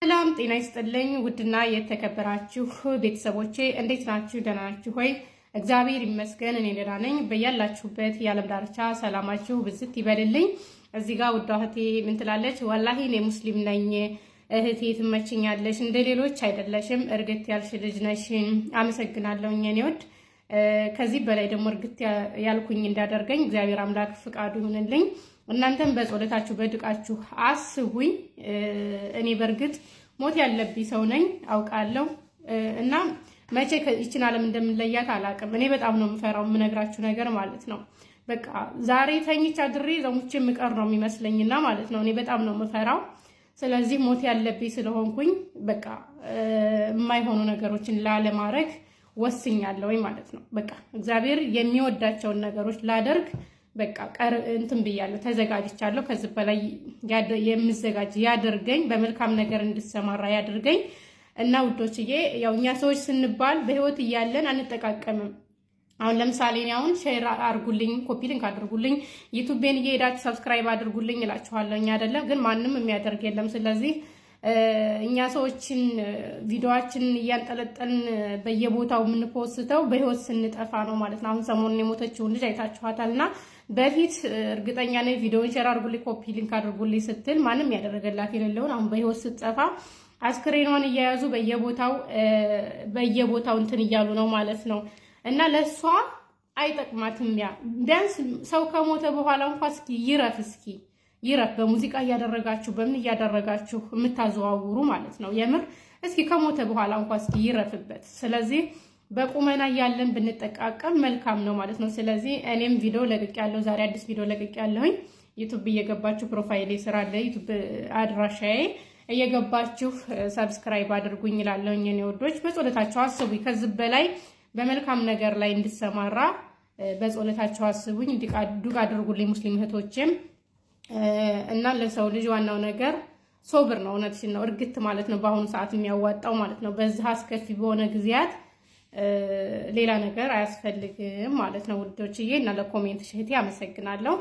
ሰላም ጤና ይስጥልኝ ውድና የተከበራችሁ ቤተሰቦቼ እንዴት ናችሁ? ደህና ናችሁ ሆይ? እግዚአብሔር ይመስገን እኔ ደህና ነኝ። በያላችሁበት የዓለም ዳርቻ ሰላማችሁ ብዝት ይበልልኝ። እዚህ ጋር ውድ እህቴ ምን ትላለች? ወላሂ እኔ ሙስሊም ነኝ እህቴ ትመችኛለሽ፣ እንደ ሌሎች አይደለሽም፣ እርግጥ ያልሽ ልጅ ነሽ። አመሰግናለሁ እኔ ወድ ከዚህ በላይ ደግሞ እርግጥ ያልኩኝ እንዳደርገኝ እግዚአብሔር አምላክ ፍቃዱ ይሁንልኝ። እናንተም በጸሎታችሁ በድቃችሁ አስቡኝ። እኔ በርግጥ ሞት ያለብኝ ሰው ነኝ አውቃለሁ፣ እና መቼ ይችን ዓለም እንደምንለያት አላውቅም። እኔ በጣም ነው የምፈራው፣ የምነግራችሁ ነገር ማለት ነው። በቃ ዛሬ ተኝቻ ድሬ ዘሙቼ የምቀር ነው የሚመስለኝና ማለት ነው። እኔ በጣም ነው የምፈራው። ስለዚህ ሞት ያለብኝ ስለሆንኩኝ በቃ የማይሆኑ ነገሮችን ላለማድረግ ወስኛለሁ ማለት ነው። በቃ እግዚአብሔር የሚወዳቸውን ነገሮች ላደርግ በቃ እንትን ብያለሁ፣ ተዘጋጅቻለሁ። ከዚህ በላይ የምዘጋጅ ያድርገኝ፣ በመልካም ነገር እንድሰማራ ያድርገኝ። እና ውዶችዬ ያው እኛ ሰዎች ስንባል በህይወት እያለን አንጠቃቀምም። አሁን ለምሳሌ እኔ አሁን ሼር አድርጉልኝ፣ ኮፒ ሊንክ አድርጉልኝ፣ ዩቲዩብን እየሄዳችሁ ሰብስክራይብ አድርጉልኝ እላችኋለሁ። እኛ አይደለም ግን ማንም የሚያደርግ የለም። ስለዚህ እኛ ሰዎችን ቪዲዮአችን እያንጠለጠልን በየቦታው የምንፖስተው በህይወት ስንጠፋ ነው ማለት ነው። አሁን ሰሞኑን የሞተችውን ልጅ አይታችኋታልና በፊት እርግጠኛ ነኝ ቪዲዮውን ሼር አድርጉልኝ፣ ኮፒ ሊንክ አድርጉልኝ ስትል ማንም ያደረገላት የሌለውን አሁን በህይወት ስትጠፋ አስክሬኗን እያያዙ በየቦታው እንትን እያሉ ነው ማለት ነው። እና ለሷ አይጠቅማትም። ያ ቢያንስ ሰው ከሞተ በኋላ እንኳን እስኪ ይረፍ በሙዚቃ እያደረጋችሁ በምን እያደረጋችሁ የምታዘዋውሩ ማለት ነው። የምር እስኪ ከሞተ በኋላ እንኳን እስኪ ይረፍበት። ስለዚህ በቁመና ያለን ብንጠቃቀም መልካም ነው ማለት ነው። ስለዚህ እኔም ቪዲዮ ለቅቄያለሁ፣ ዛሬ አዲስ ቪዲዮ ለቅቄያለሁኝ። ዩቲዩብ እየገባችሁ ፕሮፋይሌ ስራ አለ፣ ዩቲዩብ አድራሻዬ እየገባችሁ ሰብስክራይብ አድርጉኝ እላለሁኝ። እኔ ወዶች በጸሎታችሁ አስቡኝ። ከዚህ በላይ በመልካም ነገር ላይ እንድሰማራ በጸሎታችሁ አስቡኝ፣ ዱቅ አድርጉልኝ ሙስሊም እህቶቼም። እና ለሰው ልጅ ዋናው ነገር ሶብር ነው። እውነትሽን ነው፣ እርግት ማለት ነው በአሁኑ ሰዓት የሚያዋጣው ማለት ነው። በዚህ አስከፊ በሆነ ጊዜያት ሌላ ነገር አያስፈልግም ማለት ነው ውዶችዬ። እና ለኮሜንት እህቴ አመሰግናለሁ።